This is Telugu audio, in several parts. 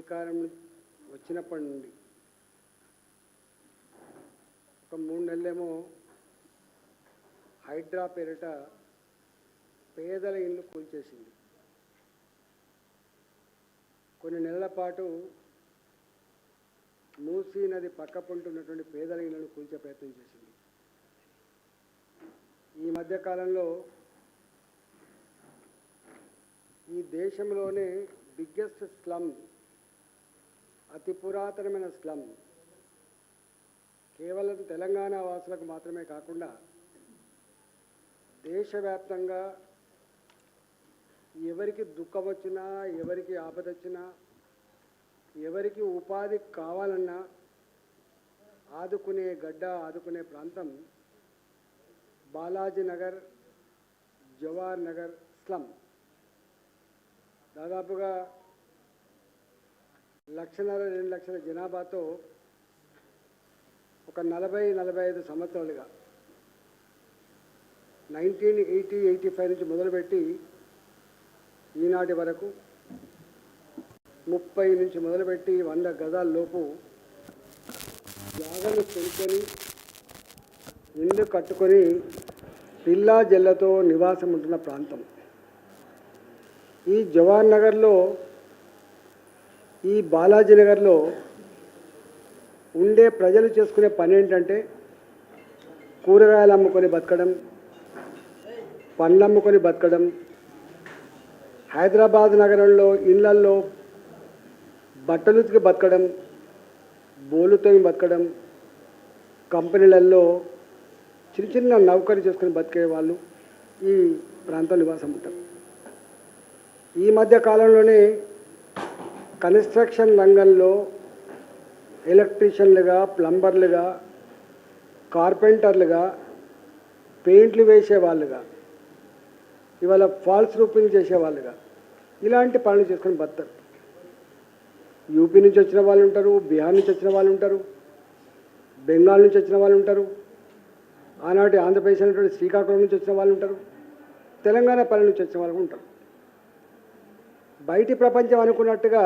అధికారం వచ్చినప్పటి నుండి ఒక 3 నెలలేమో హైడ్రా పేరిట పేదల ఇల్లు కూల్చేసింది. కొన్ని నెలల పాటు మూసీ నది పక్కపొంటున్నటువంటి పేదల ఇళ్లను కూల్చే ప్రయత్నం చేసింది. ఈ మధ్య కాలంలో ఈ దేశంలోనే బిగ్గెస్ట్ స్లమ్, అతి పురాతనమైన స్లమ్ కేవలం తెలంగాణ వాసులకు మాత్రమే కాకుండా దేశవ్యాప్తంగా ఎవరికి దుఃఖం వచ్చినా, ఎవరికి ఆపద వచ్చినా, ఎవరికి ఉపాధి కావాలన్నా ఆదుకునే గడ్డ, ఆదుకునే ప్రాంతం బాలాజీ నగర్, జవహర్ నగర్ స్లమ్. దాదాపుగా 1.5-2 లక్షల జనాభాతో ఒక 40-45 సంవత్సరాలుగా 1980-85 నుంచి మొదలుపెట్టి ఈనాటి వరకు 30 నుంచి మొదలుపెట్టి 100 గజాల లోపు జాగలు కొనుక్కొని ఇల్లు కట్టుకొని పిల్లా జల్లతో నివాసం ఉంటున్న ప్రాంతం. ఈ జవహర్ నగర్లో, ఈ బాలాజీ నగర్లో ఉండే ప్రజలు చేసుకునే పని ఏంటంటే కూరగాయలు అమ్ముకొని బతకడం, పండ్లు అమ్ముకొని బతకడం, హైదరాబాద్ నగరంలో ఇళ్లల్లో బట్టలు ఉతికి బతకడం, బోలుతో బతకడం, కంపెనీలలో చిన్న చిన్న నౌకరీ చేసుకుని బతికే వాళ్ళు ఈ ప్రాంతం నివాసం ఉంటారు. ఈ మధ్య కాలంలోనే కన్స్ట్రక్షన్ రంగంలో ఎలక్ట్రీషియన్లుగా, ప్లంబర్లుగా, కార్పెంటర్లుగా, పెయింట్లు వేసేవాళ్ళుగా, ఇవాళ ఫాల్స్ రూఫింగ్ చేసేవాళ్ళుగా ఇలాంటి పనులు చేసుకొని బతారు. యూపీ నుంచి వచ్చిన వాళ్ళు ఉంటారు, బీహార్ నుంచి వచ్చిన వాళ్ళు ఉంటారు, బెంగాల్ నుంచి వచ్చిన వాళ్ళు ఉంటారు, ఆనాటి ఆంధ్రప్రదేశ్ అనేటువంటి శ్రీకాకుళం నుంచి వచ్చిన వాళ్ళు ఉంటారు, తెలంగాణ పల్లె నుంచి వచ్చిన వాళ్ళు ఉంటారు. బయటి ప్రపంచం అనుకున్నట్టుగా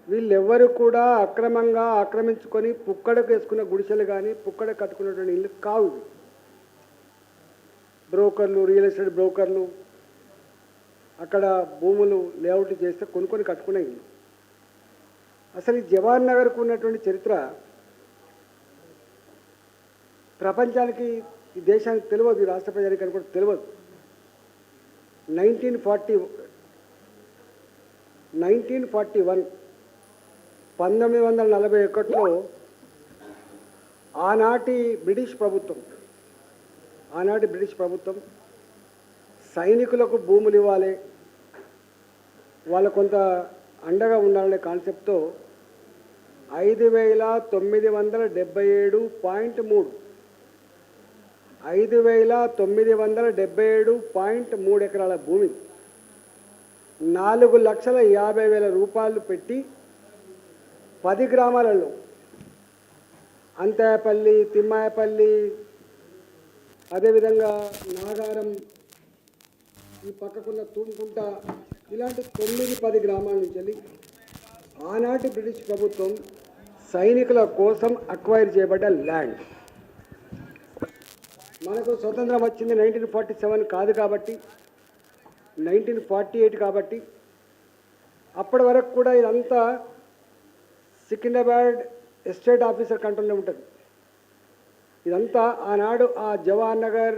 వీళ్ళెవ్వరూ కూడా అక్రమంగా ఆక్రమించుకొని పుక్కడకు వేసుకున్న గుడిసెలు కానీ పుక్కడ కట్టుకున్నటువంటి ఇల్లు కావు. బ్రోకర్లు, రియల్ ఎస్టేట్ బ్రోకర్లు అక్కడ భూములు లేఅవుట్ చేస్తే కొనుక్కొని కట్టుకునే ఇల్లు. అసలు ఈ జవహర్ నగర్కు ఉన్నటువంటి చరిత్ర ప్రపంచానికి, ఈ దేశానికి తెలియదు, ఈ రాష్ట్ర ప్రజానికి కూడా తెలియదు. 1941 1941లో ఆనాటి బ్రిటిష్ ప్రభుత్వం సైనికులకు భూములు ఇవ్వాలి, వాళ్ళ కొంత అండగా ఉండాలనే కాన్సెప్ట్తో 5,977.3 5,977.3 ఎకరాల భూమి 4,50,000 రూపాయలు పెట్టి 10 గ్రామాలలో అంతాయపల్లి, తిమ్మాయపల్లి, అదేవిధంగా నాగారం, ఈ పక్కకున్న తూంకుంట, ఇలాంటి 9-10 గ్రామాల నుంచి వెళ్ళి ఆనాటి బ్రిటిష్ ప్రభుత్వం సైనికుల కోసం అక్వైర్ చేయబడ్డ ల్యాండ్. మనకు స్వతంత్రం వచ్చింది 1947 కాదు కాబట్టి, 1948 కాబట్టి అప్పటి వరకు కూడా ఇదంతా సికింద్రాబాద్ ఎస్టేట్ ఆఫీసర్ కంట్రోల్లో ఉంటుంది. ఇదంతా ఆనాడు ఆ జవహర్ నగర్,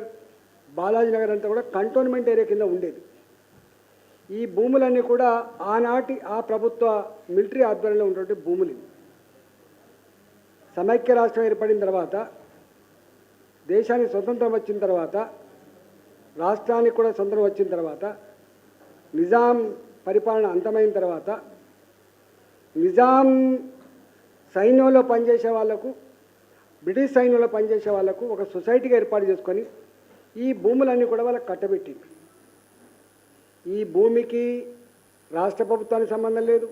బాలాజీ నగర్ అంతా కూడా కంటోన్మెంట్ ఏరియా కింద ఉండేది. ఈ భూములన్నీ కూడా ఆనాటి ఆ ప్రభుత్వ మిలిటరీ ఆధ్వర్యంలో ఉన్నటువంటి భూములు. సమైక్య రాష్ట్రం ఏర్పడిన తర్వాత, దేశానికి స్వతంత్రం వచ్చిన తర్వాత, రాష్ట్రానికి కూడా స్వతంత్రం వచ్చిన తర్వాత, నిజాం పరిపాలన అంతమైన తర్వాత నిజాం సైన్యంలో పనిచేసే వాళ్లకు, బ్రిటిష్ సైన్యంలో పనిచేసే వాళ్లకు ఒక సొసైటీగా ఏర్పాటు చేసుకొని ఈ భూములన్నీ కూడా వాళ్ళకి కట్టబెట్టింది. ఈ భూమికి రాష్ట్ర ప్రభుత్వానికి సంబంధం లేదు.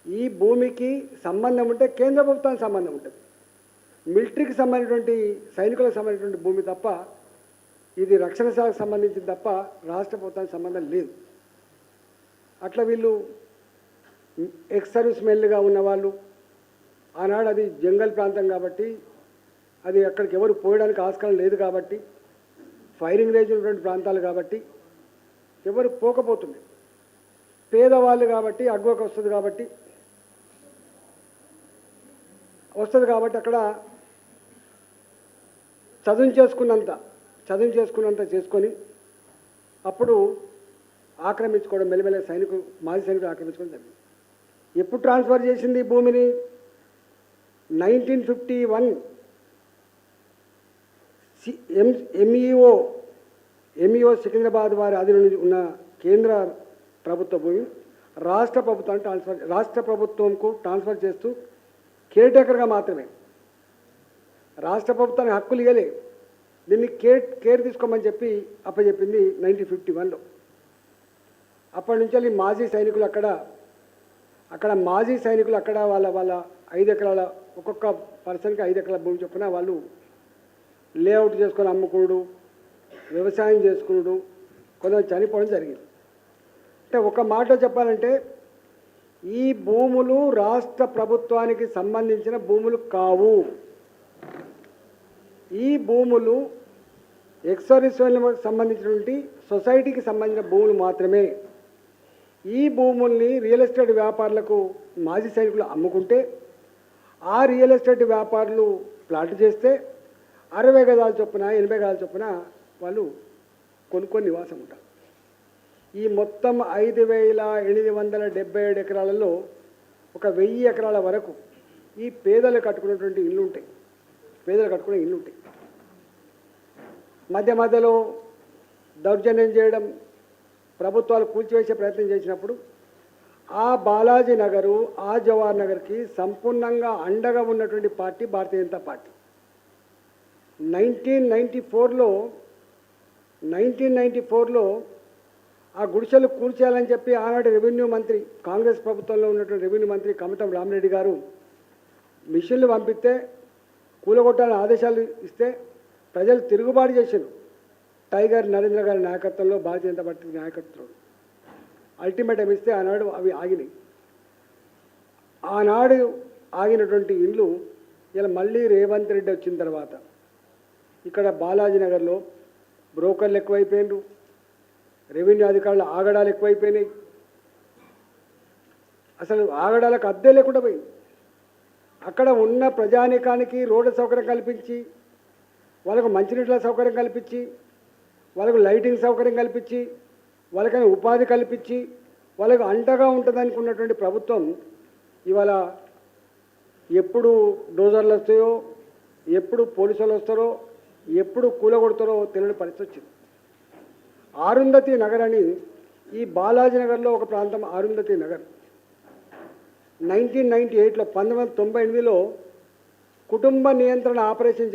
ఈ భూమికి సంబంధం ఉంటే కేంద్ర ప్రభుత్వానికి సంబంధం ఉంటుంది. మిలిటరీకి సంబంధించినటువంటి, సైనికులకు సంబంధించినటువంటి భూమి తప్ప, ఇది రక్షణ శాఖకు సంబంధించింది తప్ప రాష్ట్ర ప్రభుత్వానికి సంబంధం లేదు. అట్లా వీళ్ళు ఎక్స్ సర్వీస్ మెన్లుగా ఉన్నవాళ్ళు, ఆనాడు అది జంగల్ ప్రాంతం కాబట్టి అది అక్కడికి ఎవరు పోయడానికి ఆస్కారం లేదు కాబట్టి, ఫైరింగ్ రేంజ్ ఉన్నటువంటి ప్రాంతాలు కాబట్టి ఎవరు పోకపోతుంది. పేదవాళ్ళు కాబట్టి అగ్వకు వస్తుంది కాబట్టి అక్కడ చదువు చేసుకున్నంత చేసుకొని అప్పుడు ఆక్రమించుకోవడం, మెల్లమెల్ల మాజీ సైనికులు ఆక్రమించుకోవడం జరిగింది. ఎప్పుడు ట్రాన్స్ఫర్ చేసింది భూమిని? 1951 ఎంఈఓ సికింద్రాబాద్ వారి అధీనంలో ఉన్న కేంద్ర ప్రభుత్వ భూమి రాష్ట్ర ప్రభుత్వంకు ట్రాన్స్ఫర్ చేస్తూ కేర్ టేకర్గా మాత్రమే, రాష్ట్ర ప్రభుత్వానికి హక్కులు ఇవ్వలే, దీన్ని కేర్ తీసుకోమని చెప్పి అప్పచెప్పింది 1951లో. అప్పటి నుంచి మాజీ సైనికులు అక్కడ మాజీ సైనికులు అక్కడ వాళ్ళ 5 ఎకరాల ఒక్కొక్క పర్సన్కి 5 ఎకరాల భూమి చొప్పున వాళ్ళు లేఅవుట్ చేసుకొని అమ్ముకున్నాడు, వ్యవసాయం చేసుకున్నాడు, కొంచెం చనిపోవడం జరిగింది. అంటే ఒక మాట చెప్పాలంటే ఈ భూములు రాష్ట్ర ప్రభుత్వానికి సంబంధించిన భూములు కావు. ఈ భూములు ఎక్స్ సర్వీస్మెన్లకు సంబంధించినటువంటి సొసైటీకి సంబంధించిన భూములు మాత్రమే. ఈ భూముల్ని రియల్ ఎస్టేట్ వ్యాపారులకు మాజీ సైనికులు అమ్ముకుంటే ఆ రియల్ ఎస్టేట్ వ్యాపారులు ప్లాట్ చేస్తే 60 గజాల చొప్పున 80 గజాల చొప్పున వాళ్ళు కొనుక్కొని నివాసం ఉంటారు. ఈ మొత్తం 5,877 ఎకరాలలో ఒక 1000 ఎకరాల వరకు ఈ పేదలు కట్టుకున్నటువంటి ఇల్లు ఉంటాయి. మధ్యలో దౌర్జన్యం చేయడం, ప్రభుత్వాలు కూల్చివేసే ప్రయత్నం చేసినప్పుడు ఆ బాలాజీ నగరు, ఆ జవహర్ నగర్కి సంపూర్ణంగా అండగా ఉన్నటువంటి పార్టీ భారతీయ జనతా పార్టీ. 1994లో ఆ గుడిసెలు కూల్చేయాలని చెప్పి ఆనాటి రెవెన్యూ మంత్రి, కాంగ్రెస్ ప్రభుత్వంలో ఉన్నటువంటి రెవెన్యూ మంత్రి కమతం రామరెడ్డి గారు మిషన్లు పంపిస్తే కూలగొట్టాలని ఆదేశాలు ఇస్తే ప్రజలు తిరుగుబాటు చేశారు. టైగర్ నరేంద్ర గారి నాయకత్వంలో, భారతీయ జనతా పార్టీ నాయకత్వంలో అల్టిమేటం ఇస్తే ఆనాడు అవి ఆగినాయి. ఆనాడు ఆగినటువంటి ఇల్లు ఇలా మళ్ళీ రేవంత్ రెడ్డి వచ్చిన తర్వాత ఇక్కడ బాలాజీ నగర్లో బ్రోకర్లు ఎక్కువైపోయినారు, రెవెన్యూ అధికారులు ఆగడాలు ఎక్కువైపోయినాయి. అసలు ఆగడాలకు అద్దె లేకుండా పోయింది. అక్కడ ఉన్న ప్రజానీకానికి రోడ్డు సౌకర్యం కల్పించి, వాళ్ళకు మంచినీళ్ళ సౌకర్యం కల్పించి, వాళ్ళకు లైటింగ్ సౌకర్యం కల్పించి, వాళ్ళకైనా ఉపాధి కల్పించి, వాళ్ళకు అండగా ఉంటుంది అనుకున్నటువంటి ప్రభుత్వం ఇవాళ ఎప్పుడు డోజర్లు వస్తాయో, ఎప్పుడు పోలీసులు వస్తారో, ఎప్పుడు కూలగొడతారో తెలియని పరిస్థితి వచ్చింది. అరుంధతి నగర్ అని ఈ బాలాజీ నగర్లో ఒక ప్రాంతం అరుంధతి నగర్ 1998లో 1998లో కుటుంబ నియంత్రణ ఆపరేషన్